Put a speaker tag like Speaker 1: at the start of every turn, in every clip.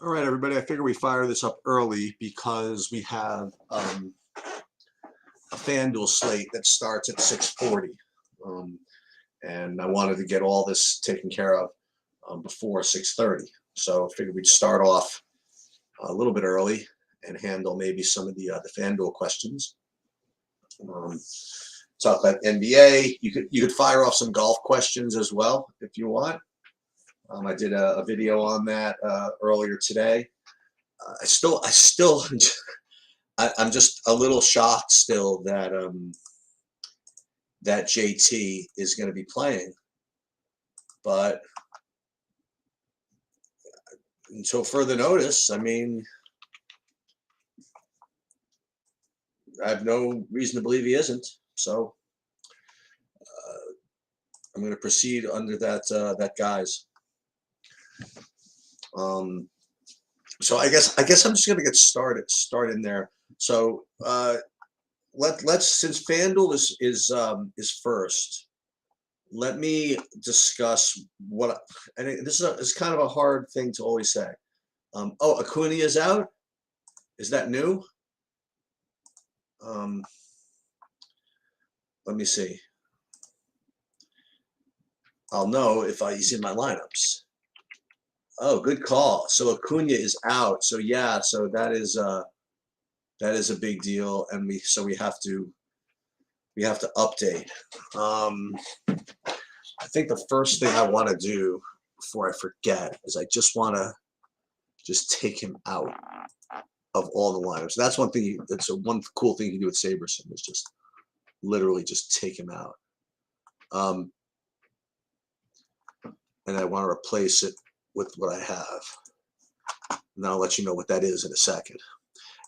Speaker 1: All right, everybody. I figure we fire this up early because we have a FanDuel slate that starts at 6:40, and I wanted to get all this taken care of before 6:30. So I figured we'd start off a little bit early and handle maybe some of the FanDuel questions. Talk about NBA. You could fire off some golf questions as well if you want. I did a video on that earlier today. I'm just a little shocked still that that JT is going to be playing, but until further notice, I mean, I have no reason to believe he isn't. So I'm going to proceed under that guise. So I guess I'm just going to get started in there. So let's since FanDuel is first, let me discuss what. And this is kind of a hard thing to always say. Oh, Acuna is out. Is that new? Let me see. I'll know if he's in my lineups. Oh, good call. So Acuna is out. So yeah, so that is a big deal, and we have to update. I think the first thing I want to do before I forget is I just want to take him out of all the lineups. That's one thing. That's one cool thing you can do with Saberson is just literally just take him out. And I want to replace it with what I have. And I'll let you know what that is in a second.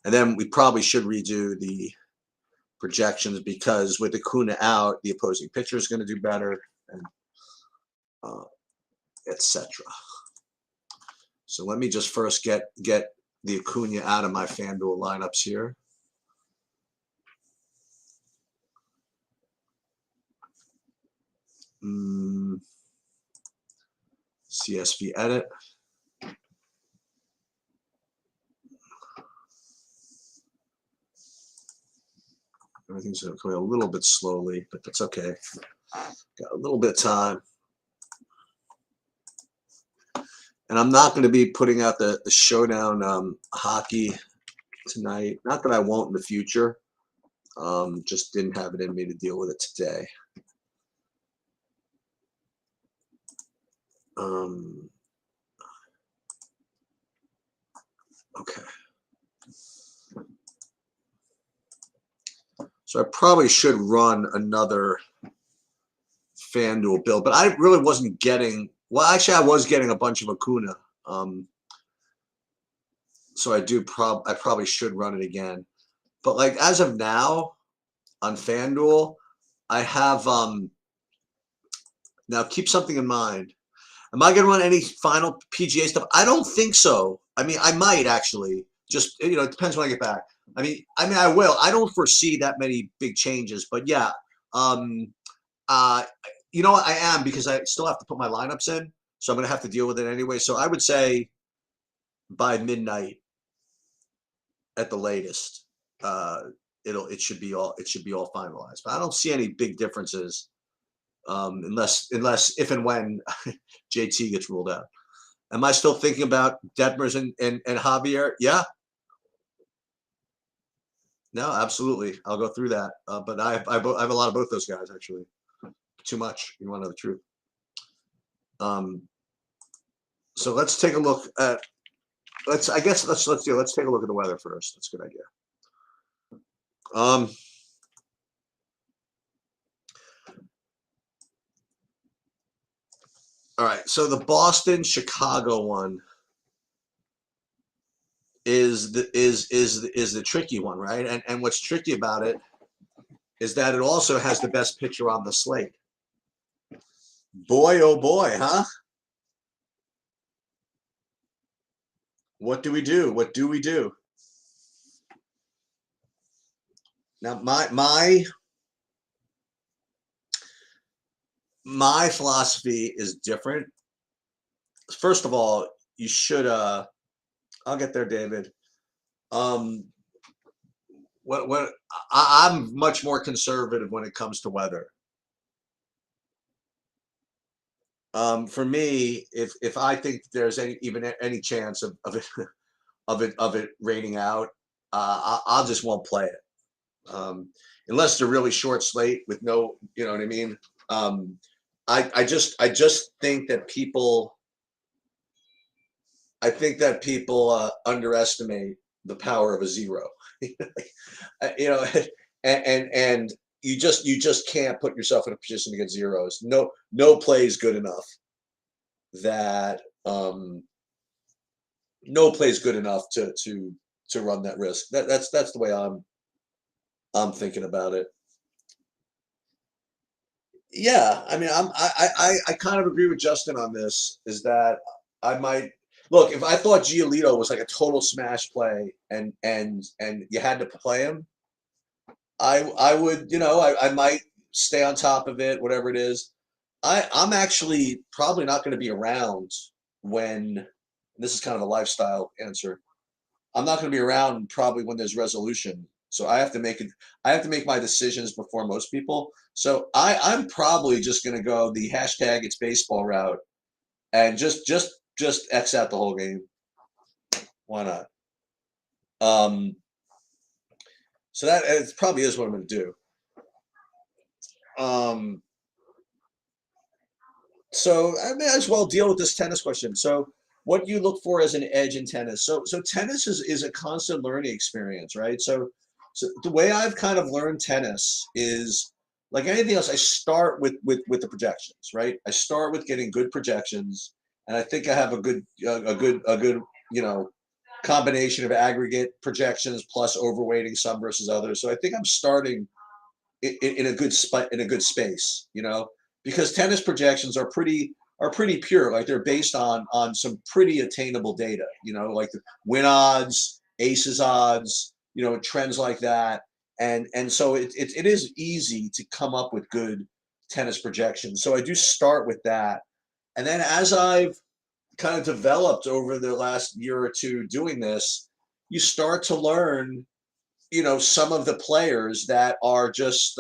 Speaker 1: And then we probably should redo the projections because with Acuna out, the opposing pitcher is going to do better, and etc. So let me just first get the Acuna out of my FanDuel lineups here. CSV edit. Everything's going a little bit slowly, but that's okay. Got a little bit of time. And I'm not going to be putting out the showdown hockey tonight. Not that I won't in the future. Just didn't have it in me to deal with it today. Okay. So I probably should run another FanDuel build, but I really wasn't getting. Well, actually, I was getting a bunch of Acuna. So I probably should run it again. But like as of now, on FanDuel, I have now keep something in mind. Am I going to run any final PGA stuff? I don't think so. I mean, I might actually. Just it depends when I get back. I mean, I will. I don't foresee that many big changes, but yeah. You know what? I am because I still have to put my lineups in, so I'm going to have to deal with it anyway. So I would say by midnight, at the latest, it should be all finalized. But I don't see any big differences, unless if and when JT gets ruled out. Am I still thinking about Detmers and Javier? Yeah. No, absolutely. I'll go through that. But I have a lot of both those guys actually. Too much. You want to know the truth. So let's take a look at. Let's take a look at the weather first. That's a good idea. All right. So the Boston-Chicago one is the tricky one, right? And what's tricky about it is that it also has the best pitcher on the slate. Boy, oh boy, huh? What do we do? What do we do? Now, my philosophy is different. First of all, you should I'll get there, David. Um, what I'm much more conservative when it comes to weather. For me, if I think there's any chance of it of it raining out, I'll just won't play it. Unless it's a really short slate with no, you know what I mean. Um, I just think that people underestimate the power of a zero. You know, and you just can't put yourself in a position to get zeros. No play is good enough that no play is good enough to run that risk. That's the way I'm thinking about it. Yeah, I mean, I kind of agree with Justin on this. Is that I might look if I thought Giolito was like a total smash play and you had to play him, I would, I might stay on top of it, whatever it is. I'm actually probably not going to be around when this is kind of a lifestyle answer. I'm not going to be around probably when there's resolution. So I have to make my decisions before most people. So I'm probably just going to go the hashtag it's baseball route and just X out the whole game. Why not? Um, so that it probably is what I'm going to do. Um, so I may as well deal with this tennis question. So what do you look for as an edge in tennis? So tennis is a constant learning experience, right? So the way I've kind of learned tennis is like anything else, I start with the projections, right? I start with getting good projections, and I think I have a good you know combination of aggregate projections plus overweighting some versus others. So I think I'm starting in a good spot in a good space, because tennis projections are pretty pure. Like they're based on some pretty attainable data, like the win odds, aces odds, trends like that. And so it is easy to come up with good tennis projections. So I do start with that. And then as I've kind of developed over the last year or two doing this, you start to learn some of the players that are just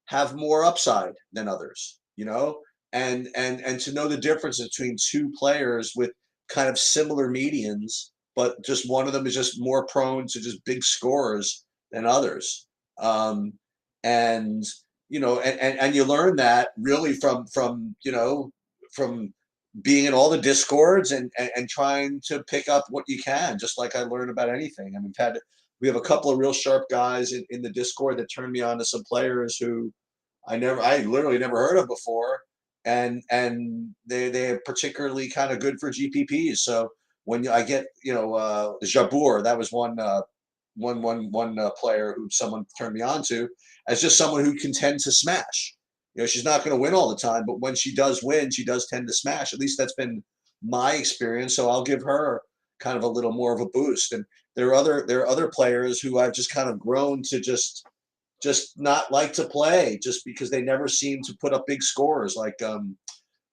Speaker 1: have more upside than others, and to know the difference between two players with kind of similar medians, but just one of them is just more prone to just big scores than others. Um, and and you learn that really from being in all the discords and trying to pick up what you can, just like I learned about anything. I mean, we have a couple of real sharp guys in the Discord that turned me on to some players who I literally never heard of before, and they're particularly kind of good for GPPs. So I get Jabur, that was one player who someone turned me on to as just someone who can tend to smash. She's not going to win all the time, but when she does win, she does tend to smash. At least that's been my experience. So I'll give her kind of a little more of a boost. And there are other players who I've just kind of grown to just not like to play just because they never seem to put up big scores like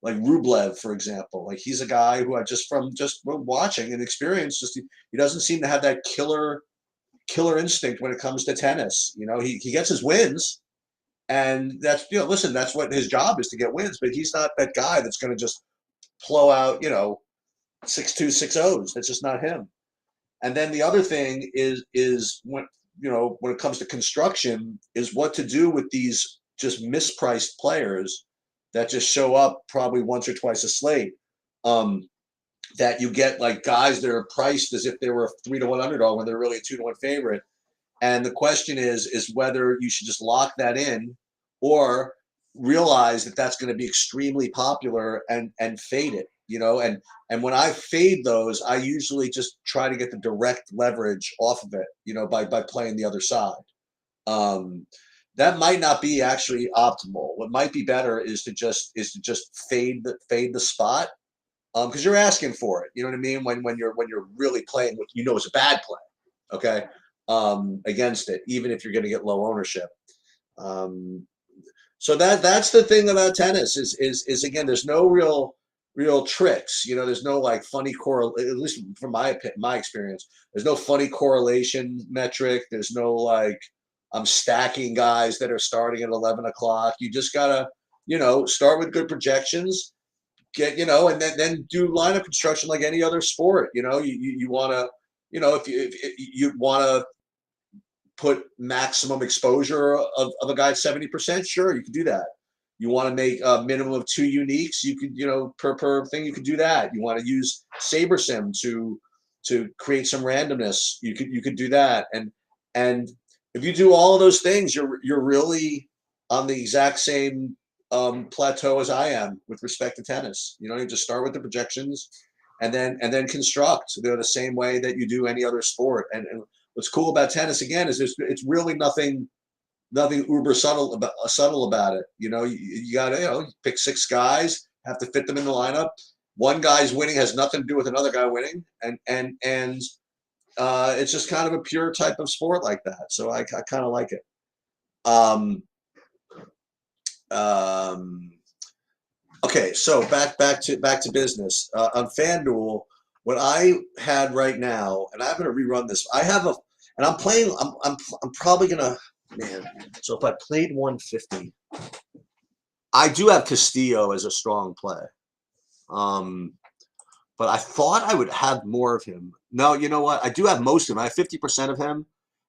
Speaker 1: Rublev, for example. Like he's a guy who I just from just watching and experience, just he doesn't seem to have that killer instinct when it comes to tennis. He gets his wins, and that's listen, that's what his job is, to get wins, but he's not that guy that's going to just blow out 6-2 6-0s. That's just not him. And then the other thing is when it comes to construction is what to do with these just mispriced players that just show up probably once or twice a slate. That you get like guys that are priced as if they were a 3-1 underdog when they're really a 2-1 favorite. And the question is whether you should just lock that in or realize that that's going to be extremely popular and fade it, and when I fade those, I usually just try to get the direct leverage off of it, by playing the other side. Um, that might not be actually optimal. What might be better is to just fade the spot, because you're asking for it. You know what I mean? When you're really playing what is a bad play, okay, against it, even if you're going to get low ownership. Um, so that's the thing about tennis is again, there's no real real tricks. There's no like funny at least from my experience, there's no funny correlation metric. There's no like I'm stacking guys that are starting at 11 o'clock. You just gotta, start with good projections, and then do lineup construction like any other sport. You want to, if you want to put maximum exposure of a guy at 70%, sure, you can do that. You want to make a minimum of 2 uniques, you could, per thing, you could do that. You want to use SaberSim to create some randomness, you could do that. And if you do all of those things, you're really on the exact same plateau as I am with respect to tennis. You just start with the projections and then construct. They're the same way that you do any other sport. And what's cool about tennis again is it's really nothing uber subtle about it. You got to pick 6 guys, have to fit them in the lineup. One guy's winning has nothing to do with another guy winning, and it's just kind of a pure type of sport like that. So I kind of like it. Okay, so back to business. On FanDuel, what I had right now, and I'm going to rerun this. And I'm playing. I'm probably gonna, man. So if I played 150, I do have Castillo as a strong play. But I thought I would have more of him. No, you know what? I do have most of him. I have 50% of him,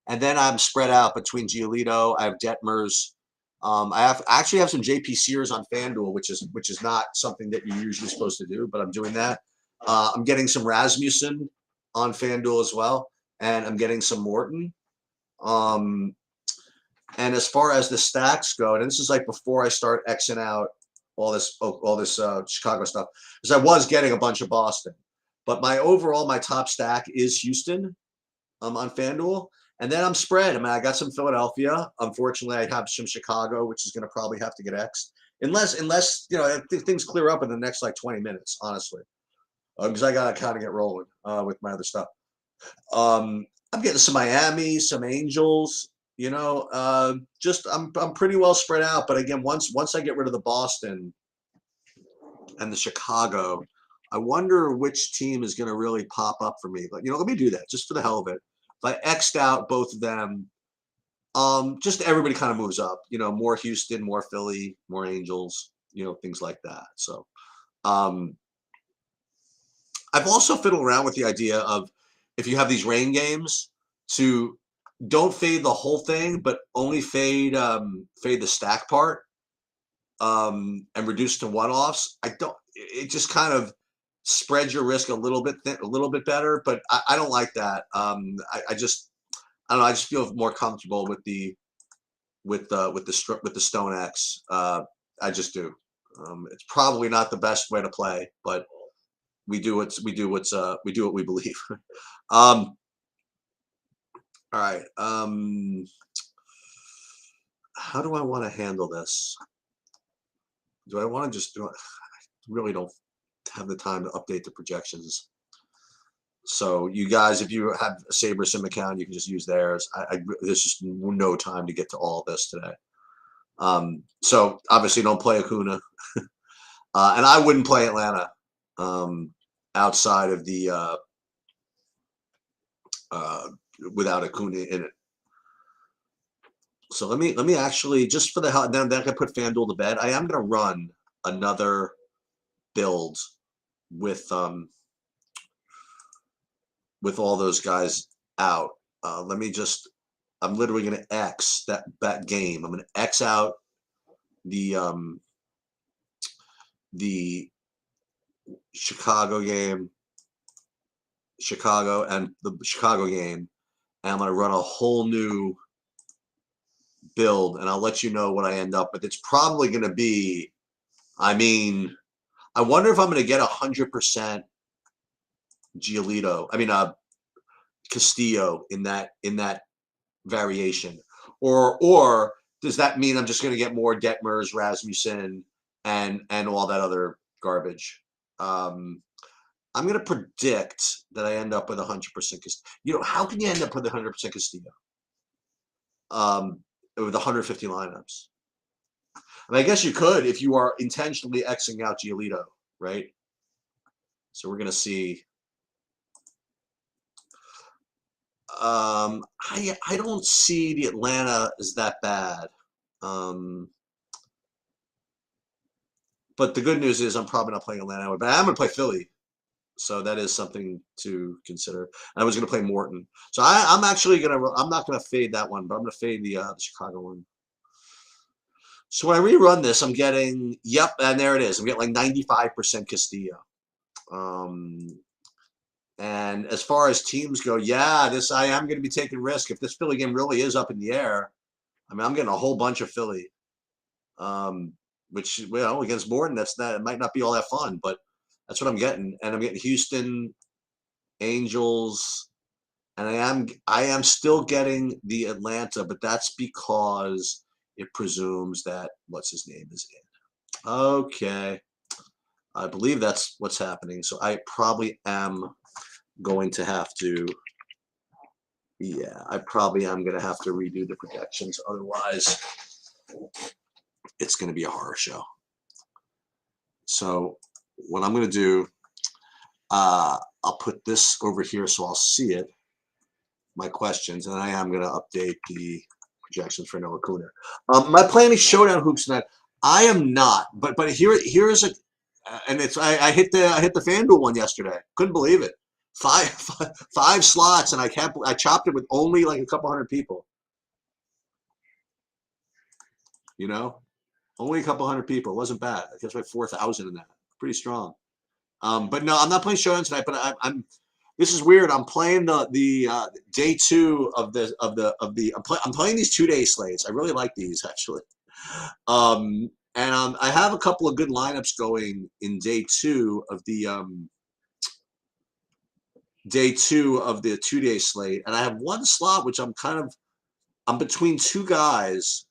Speaker 1: and then I'm spread out between Giolito. I have Detmers. I actually have some JP Sears on FanDuel, which is not something that you're usually supposed to do, but I'm doing that. I'm getting some Rasmussen on FanDuel as well, and I'm getting some Morton. And as far as the stacks go, and this is like before I start Xing out all this Chicago stuff, because I was getting a bunch of Boston, but my top stack is Houston on FanDuel. And then I'm spread. I mean, I got some Philadelphia. Unfortunately, I have some Chicago, which is going to probably have to get X'd. Unless things clear up in the next like 20 minutes, honestly. Because I got to kind of get rolling with my other stuff. I'm getting some Miami, some Angels, just I'm pretty well spread out. But again, once I get rid of the Boston and the Chicago, I wonder which team is going to really pop up for me. But, let me do that just for the hell of it. If I X'd out both of them, just everybody kind of moves up, more Houston, more Philly, more Angels, things like that. So I've also fiddled around with the idea of, if you have these rain games, to don't fade the whole thing, but only fade the stack part, and reduce to one-offs. It just kind of spreads your risk a little bit better, but I don't like that. I don't know. I just feel more comfortable with the Stone X. I just do. It's probably not the best way to play, but we do what we believe. All right. How do I want to handle this? Do I want to just do it? I really don't have the time to update the projections. So you guys, if you have a SaberSim account, you can just use theirs. There's just no time to get to all of this today. So obviously don't play Acuna. And I wouldn't play Atlanta outside of the without Acuna in it. So let me actually, just for the hell, then I can put FanDuel to bed. I am going to run another build with all those guys out. I'm literally going to X that game. I'm going to X out the Chicago game, and the Chicago game, and I'm going to run a whole new build, and I'll let you know what I end up with. It's probably going to be, I wonder if I'm going to get 100% Castillo in that variation, or does that mean I'm just going to get more Detmers, Rasmussen, and all that other garbage? I'm going to predict that I end up with 100% Castillo. How can you end up with 100% Castillo? With 150 lineups. I guess you could if you are intentionally Xing out Giolito, right? So we're going to see. I don't see the Atlanta is that bad. But the good news is I'm probably not playing Atlanta, but I'm going to play Philly. So that is something to consider. I was going to play Morton. So I'm actually going to, I'm not going to fade that one, but I'm going to fade the Chicago one. So when I rerun this, I'm getting, yep, and there it is. I'm getting like 95% Castillo. And as far as teams go, yeah, I am going to be taking risk. If this Philly game really is up in the air, I mean, I'm getting a whole bunch of Philly, which, well, against Morton, it might not be all that fun, but that's what I'm getting. And I'm getting Houston, Angels, and I am still getting the Atlanta, but that's because it presumes that what's his name is in. Okay. I believe that's what's happening. So I probably am going to have to, yeah, I probably am going to have to redo the projections. Otherwise, it's going to be a horror show. So what I'm going to do, I'll put this over here so I'll see it, my questions, and I am going to update the projections for Noah Kuna. My plan is showdown hoops tonight. I am not, but here's a, and it's I hit the FanDuel one yesterday. Couldn't believe it. Five slots, and I chopped it with only like a couple hundred people. You know, only a couple hundred people. It wasn't bad. I guess like 4,000 in that. Pretty strong. But no, I'm not playing showdown tonight. But I'm. This is weird. I'm playing the day two of I'm playing these 2-day slates. I really like these actually. And I have a couple of good lineups going in day two of the 2-day slate, and I have one slot which I'm between two guys,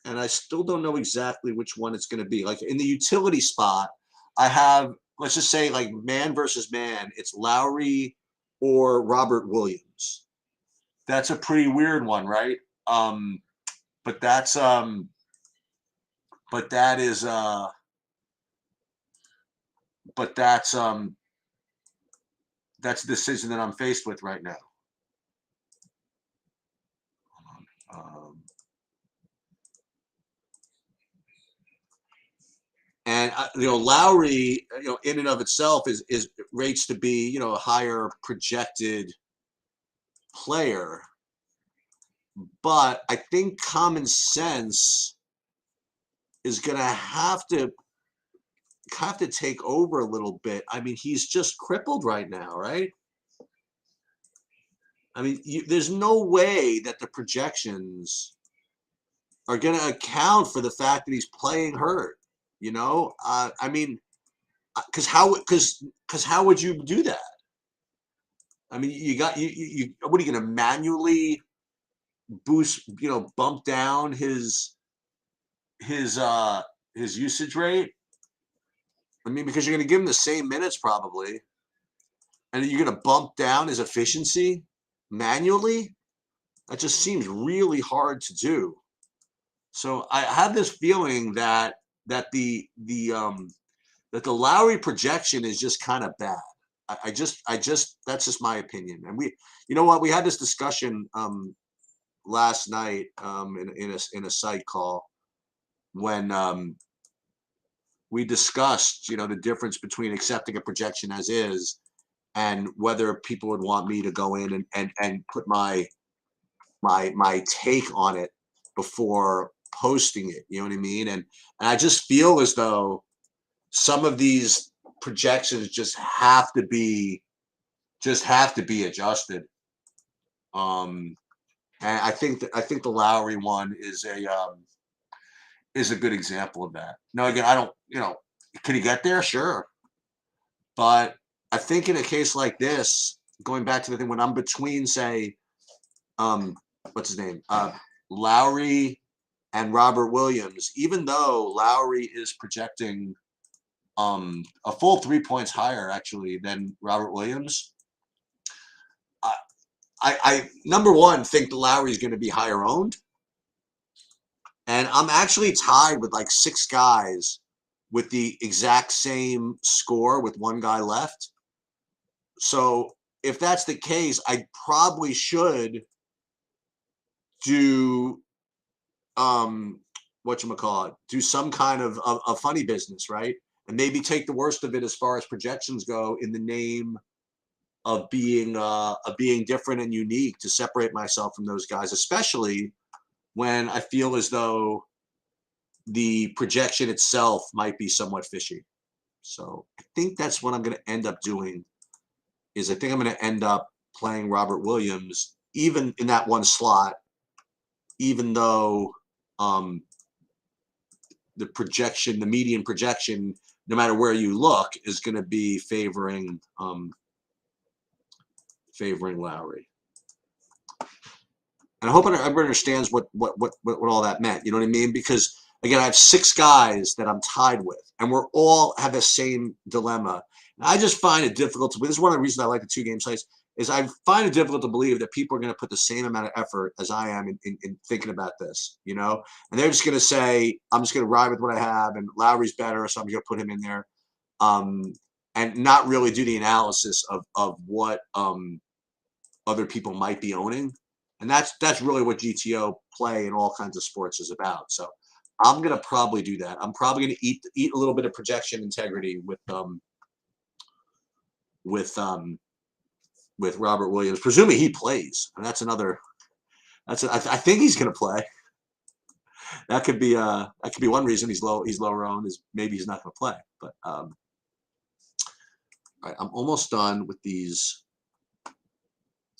Speaker 1: and I still don't know exactly which one it's going to be. Like in the utility spot, I have, let's just say, like man versus man. It's Lowry or Robert Williams. That's a pretty weird one, right? But that's but that is but that's a decision that I'm faced with right now. And Lowry, in and of itself is rates to be a higher projected player, but I think common sense is going to have to take over a little bit. I mean, he's just crippled right now, right? I mean, there's no way that the projections are going to account for the fact that he's playing hurt. I mean, because how would you do that? I mean, what are you going to manually boost, bump down his usage rate? I mean, because you're going to give him the same minutes probably, and you're going to bump down his efficiency manually. That just seems really hard to do. So I have this feeling that the Lowry projection is just kind of bad. I just that's just my opinion. And we had this discussion last night in a site call when we discussed the difference between accepting a projection as is and whether people would want me to go in and put my take on it before posting it. You know what I mean? And I just feel as though some of these projections just have to be adjusted. And I think the Lowry one is a good example of that. Now again, I don't, can he get there? Sure. But I think in a case like this, going back to the thing when I'm between, say, what's his name? Lowry and Robert Williams, even though Lowry is projecting a full 3 points higher actually than Robert Williams, I number one think the Lowry is going to be higher owned, and I'm actually tied with like 6 guys with the exact same score with one guy left. So if that's the case, I probably should do whatchamacallit, do some kind of funny business, right? And maybe take the worst of it as far as projections go in the name of being different and unique to separate myself from those guys, especially when I feel as though the projection itself might be somewhat fishy. So I think that's what I'm going to end up doing. Is I think I'm going to end up playing Robert Williams even in that one slot, even though the projection, the median projection, no matter where you look, is going to be favoring Lowry. And I hope everybody understands what all that meant. You know what I mean? Because again, I have 6 guys that I'm tied with, and we're all have the same dilemma. And I just find it difficult to. This is one of the reasons I like the 2-game sites. Is I find it difficult to believe that people are going to put the same amount of effort as I am in thinking about this, you know? And they're just going to say, I'm just going to ride with what I have, and Lowry's better, so I'm going to put him in there, and not really do the analysis of what other people might be owning. And that's really what GTO play in all kinds of sports is about. So I'm going to probably do that. I'm probably going to eat a little bit of projection integrity with Robert Williams, presuming he plays. And that's another. I think he's going to play. That could be one reason he's lower owned is maybe he's not going to play. But all right, I'm almost done with these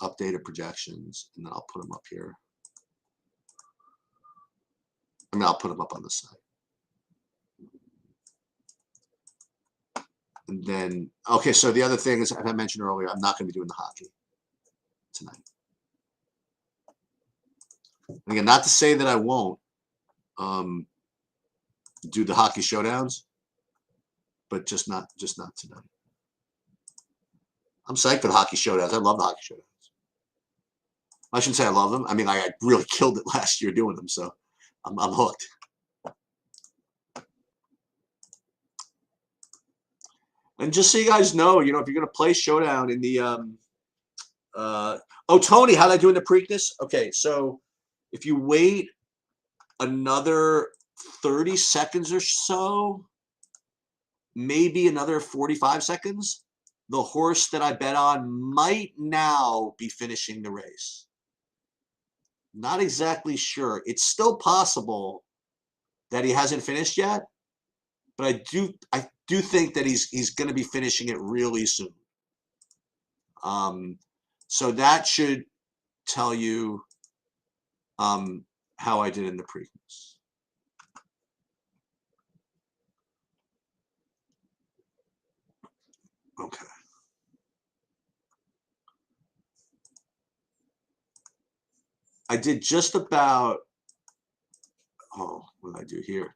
Speaker 1: updated projections, and then I'll put them up here. I mean, I'll put them up on the site. And then, okay, so the other thing is, as I mentioned earlier, I'm not going to be doing the hockey tonight. Again, not to say that I won't do the hockey showdowns, but just not tonight. I'm psyched for the hockey showdowns. I love the hockey showdowns. I shouldn't say I love them. I mean, I really killed it last year doing them, so I'm hooked. And just so you guys know, if you're going to play Showdown in the oh, Tony, how'd I do in the Preakness? Okay, so if you wait another 30 seconds or so, maybe another 45 seconds, the horse that I bet on might now be finishing the race. Not exactly sure. It's still possible that he hasn't finished yet, but I do think that he's going to be finishing it really soon. So that should tell you how I did in the Preakness. Okay. I did just about. Oh, what did I do here?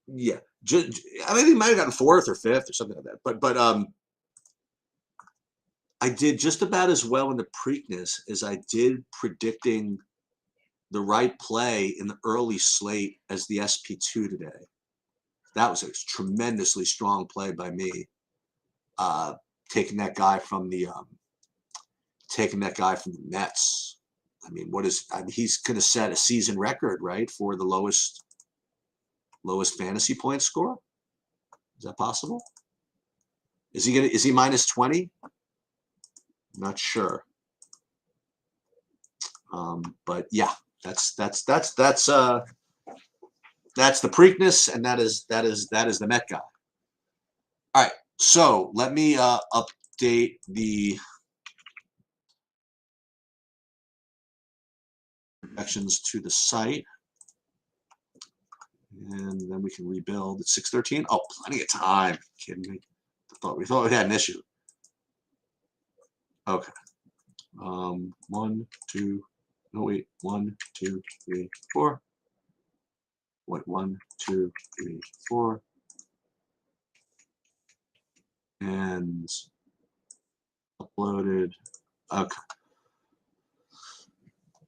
Speaker 1: Yeah, I think he might have gotten 4th or 5th or something like that. But I did just about as well in the Preakness as I did predicting the right play in the early slate as the SP2 today. That was a tremendously strong play by me, taking that guy from the Mets. I mean, he's going to set a season record, right, for the lowest fantasy point score. Is that possible? Is he minus 20? Not sure. But yeah, that's the Preakness, and that is the Met guy. All right, so let me update the projections to the site, and then we can rebuild at 6:13. Oh, plenty of time. Kidding me? We thought we had an issue. Okay. 1, 2. No wait. 1, 2, 3, 4. What? 1, 2, 3, 4. And uploaded. Okay.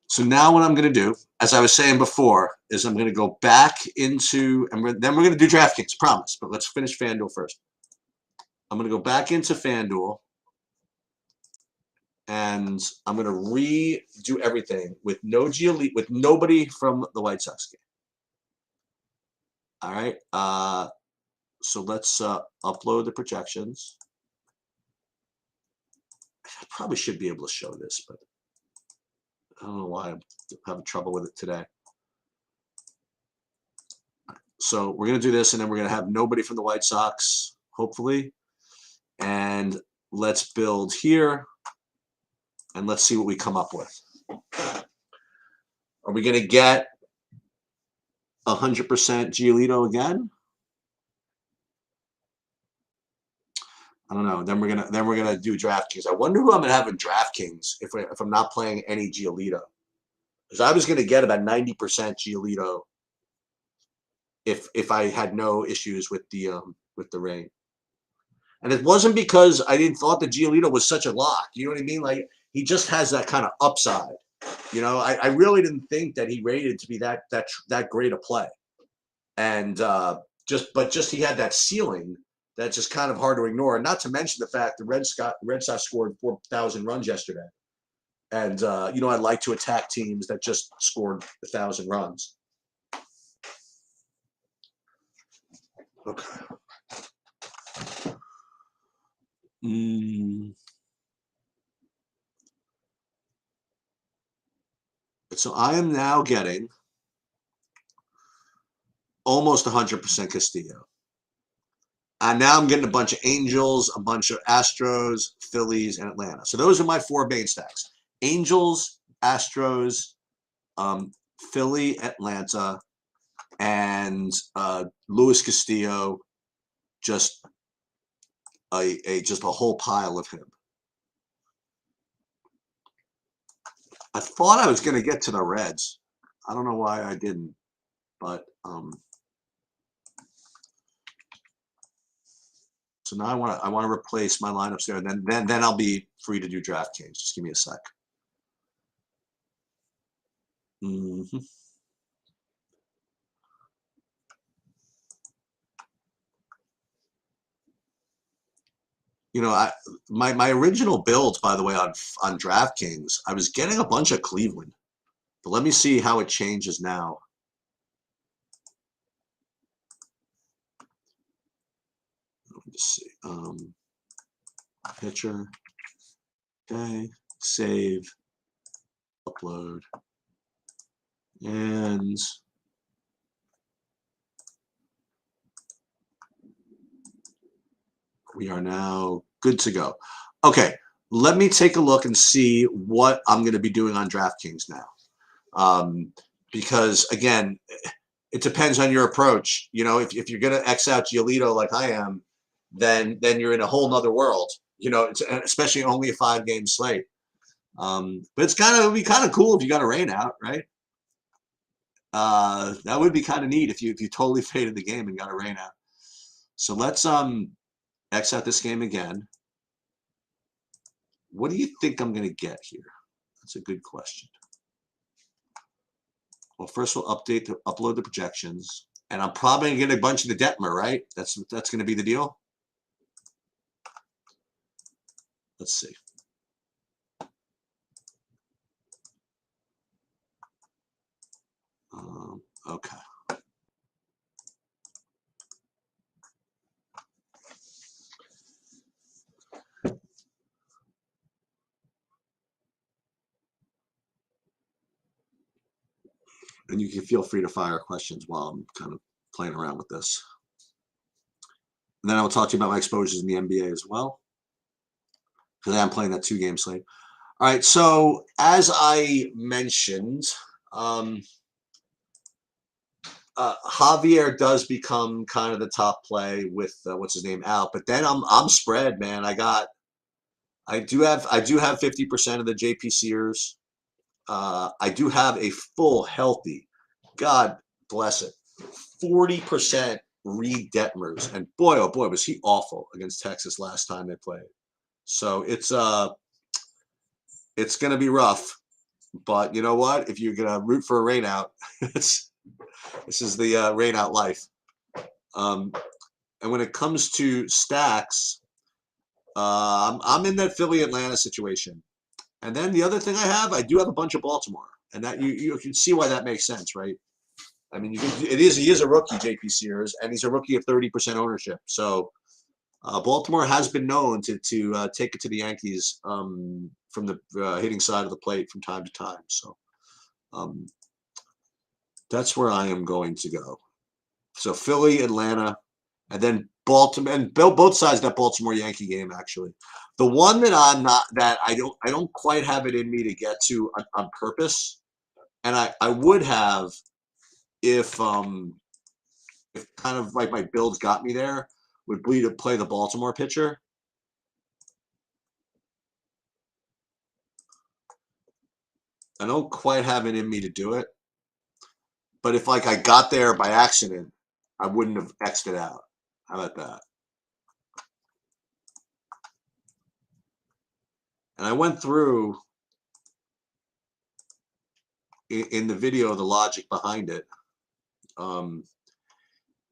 Speaker 1: So now what I'm going to do, as I was saying before, is I'm going to go back into, and then we're going to do DraftKings, promise. But let's finish FanDuel first. I'm going to go back into FanDuel, and I'm going to redo everything with no Giolito, with nobody from the White Sox game. All right. So let's upload the projections. I probably should be able to show this, but I don't know why I'm having trouble with it today. So we're going to do this, and then we're going to have nobody from the White Sox, hopefully. And let's build here, and let's see what we come up with. Are we going to get 100% Giolito again? I don't know. Then we're gonna do DraftKings. I wonder who I'm gonna have in DraftKings if I'm not playing any Giolito, because I was gonna get about 90% Giolito if I had no issues with the rain. And it wasn't because I didn't thought that Giolito was such a lock. You know what I mean? Like, he just has that kind of upside. You know, I really didn't think that he rated to be that great a play, and just he had that ceiling. That's just kind of hard to ignore. And not to mention the fact the Red Sox scored 4,000 runs yesterday. And, you know, I like to attack teams that just scored 1,000 runs. Okay. So I am now getting almost 100% Castillo. And now I'm getting a bunch of Angels, a bunch of Astros, Phillies, and Atlanta. So those are my 4 main stacks. Angels, Astros, Philly, Atlanta, and Luis Castillo, just a whole pile of him. I thought I was going to get to the Reds. I don't know why I didn't, but so now I want to replace my lineups there, and then I'll be free to do DraftKings. Just give me a sec. You know, my original builds, by the way, on DraftKings, I was getting a bunch of Cleveland, but let me see how it changes now. Let me just see. Pitcher. Okay, save, upload, and we are now good to go. Okay, let me take a look and see what I'm going to be doing on DraftKings now. Because, again, it depends on your approach. You know, if you're going to X out Giolito like I am, then you're in a whole nother world. You know, especially only a 5-game slate. But it would be kind of cool if you got a rain out, right? That would be kind of neat if you totally faded the game and got a rain out. So let's X out this game again. What do you think I'm going to get here? That's a good question. Well, first we'll upload the projections, and I'm probably going to get a bunch of the Detmer, right? That's going to be the deal. Let's see. Okay. And you can feel free to fire questions while I'm kind of playing around with this. And then I will talk to you about my exposures in the NBA as well, because I am playing that 2-game slate. All right, so as I mentioned, Javier does become kind of the top play with what's his name out, but then I'm spread, man. I do have 50% of the JP Sears. I do have a full healthy, God bless it, 40% Reed Detmers, and boy oh boy was he awful against Texas last time they played. So it's gonna be rough, but you know what? If you're gonna root for a rain out, this is the rain out life. And when it comes to stacks, I'm in that Philly Atlanta situation. And then the other thing I do have a bunch of Baltimore, and that you can see why that makes sense, right? I mean, he is a rookie, JP Sears, and he's a rookie of 30% ownership. So Baltimore has been known to take it to the Yankees from the hitting side of the plate from time to time. So um, that's where I am going to go. So Philly, Atlanta, and then Baltimore, and both sides of that Baltimore Yankee game. Actually, the one that I don't quite have it in me to get to on purpose, and I would have if kind of like my builds got me there, would be to play the Baltimore pitcher. I don't quite have it in me to do it, but if like I got there by accident, I wouldn't have X'd it out. How about that? And I went through in the video the logic behind it. Um,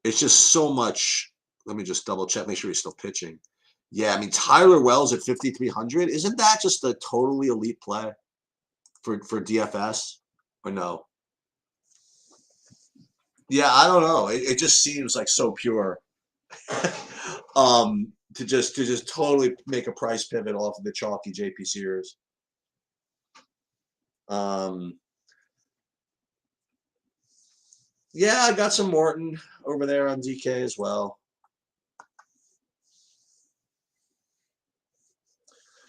Speaker 1: it's just so much. Let me just double check, make sure he's still pitching. Yeah, I mean Tyler Wells at 5,300. Isn't that just a totally elite play for DFS or no? Yeah, I don't know. It just seems like so pure. To just totally make a price pivot off of the chalky JP Sears. Um, yeah, I got some Morton over there on DK as well.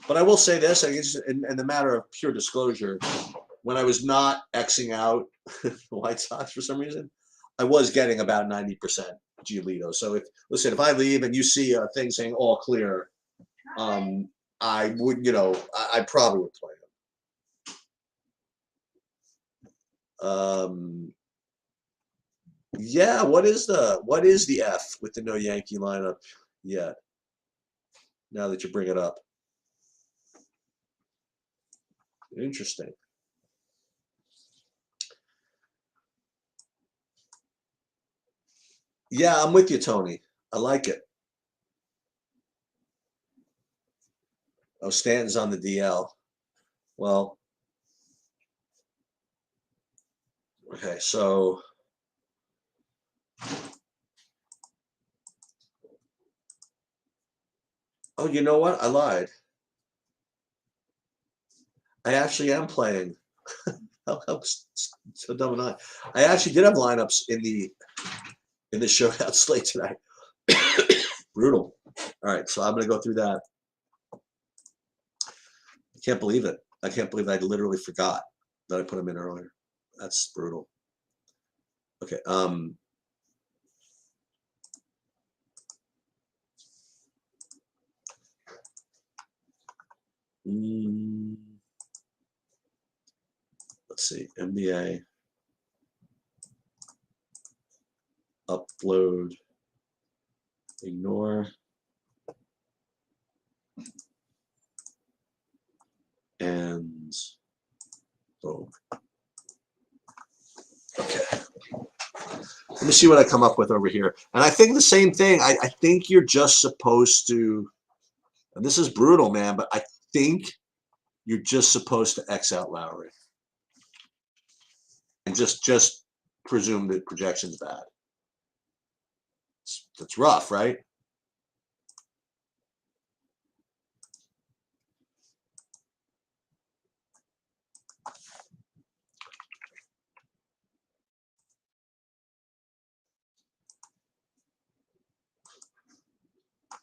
Speaker 1: But I will say this, I guess, in the matter of pure disclosure, when I was not Xing out the White Sox for some reason, I was getting about 90% Giolito. So if I leave and you see a thing saying all clear, I would, I probably would play him. Yeah, what is the F with the no Yankee lineup yet? Now that you bring it up, interesting. Yeah, I'm with you, Tony. I like it. Oh, Stanton's on the DL. Well, okay, so oh, you know what? I lied. I actually am playing. How so dumb and I actually did have lineups in the showdown slate tonight. Brutal. All right, so I'm gonna go through that. I can't believe it. I can't believe I literally forgot that I put them in earlier. That's brutal. Okay. Let's see. NBA upload. Ignore. And boom. Okay. Let me see what I come up with over here. And I think the same thing. I think you're just supposed to, and this is brutal, man, but I think you're just supposed to X out Lowry. And just presume that projection's bad. That's rough, right?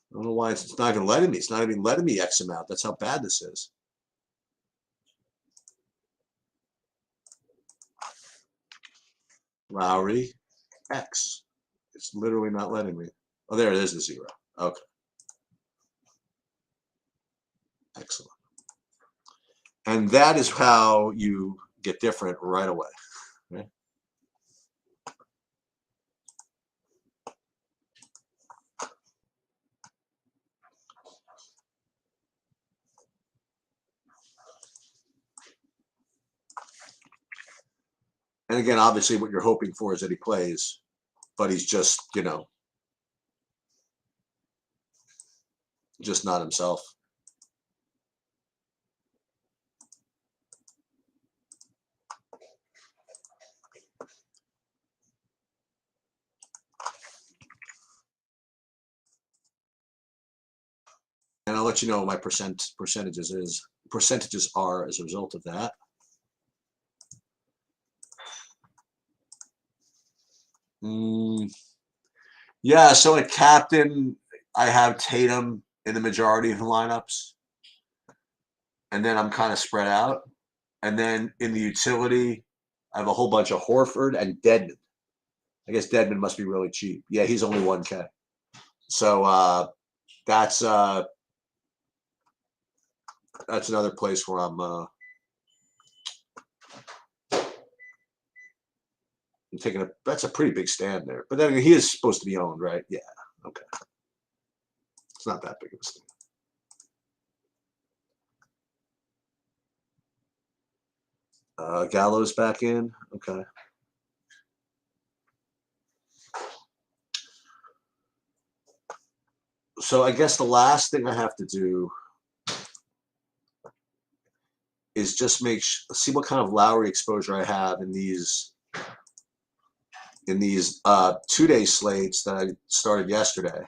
Speaker 1: I don't know why it's not even letting me. It's not even letting me X him out. That's how bad this is. Lowry X. It's literally not letting me. Oh, there it is, the 0. Okay. Excellent. And that is how you get different right away. Right? And again, obviously, what you're hoping for is that he plays, but he's just, just not himself. And I'll let you know what my percentages are as a result of that. Yeah, so at captain, I have Tatum in the majority of the lineups, and then I'm kind of spread out. And then in the utility, I have a whole bunch of Horford and Dedmon. I guess Dedmon must be really cheap. Yeah, he's only 1K. So that's another place where I'm taking a. That's a pretty big stand there. But then he is supposed to be owned, right? Yeah. Okay. It's not that big of a stand. Gallows back in. Okay. So I guess the last thing I have to do is just see what kind of Lowry exposure I have in these 2-day slates that I started yesterday.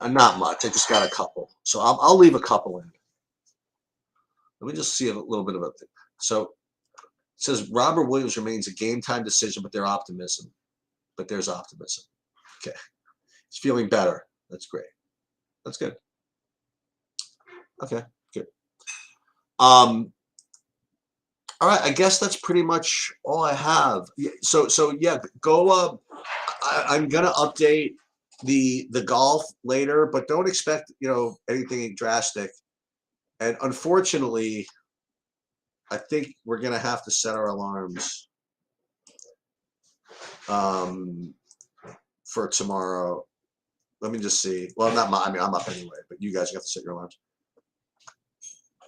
Speaker 1: Not much. I just got a couple, so I'll leave a couple in. Let me just see a little bit of it. So it says Robert Williams remains a game time decision, but there's optimism. Okay, he's feeling better. That's great. That's good. Okay, good. All right, I guess that's pretty much all I have. So yeah, go. I'm gonna update the golf later, but don't expect anything drastic. And unfortunately, I think we're gonna have to set our alarms for tomorrow. Let me just see. Well, not my. I mean, I'm up anyway, but you guys have to set your alarms.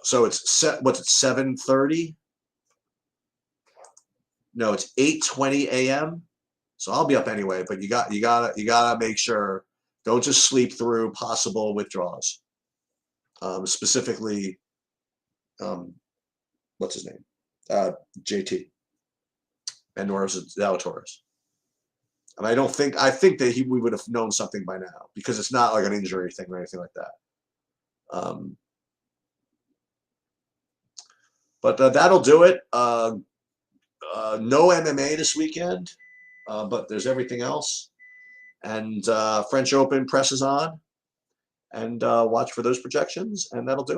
Speaker 1: So it's set. What's it? 7:30? No, it's 8:20 a.m. So I'll be up anyway. But you gotta make sure. Don't just sleep through possible withdrawals. Specifically, what's his name? JT and Zalatoris. And I think that we would have known something by now because it's not like an injury thing or anything like that. But that'll do it. No MMA this weekend, but there's everything else. And French Open presses on. And watch for those projections, and that'll do it.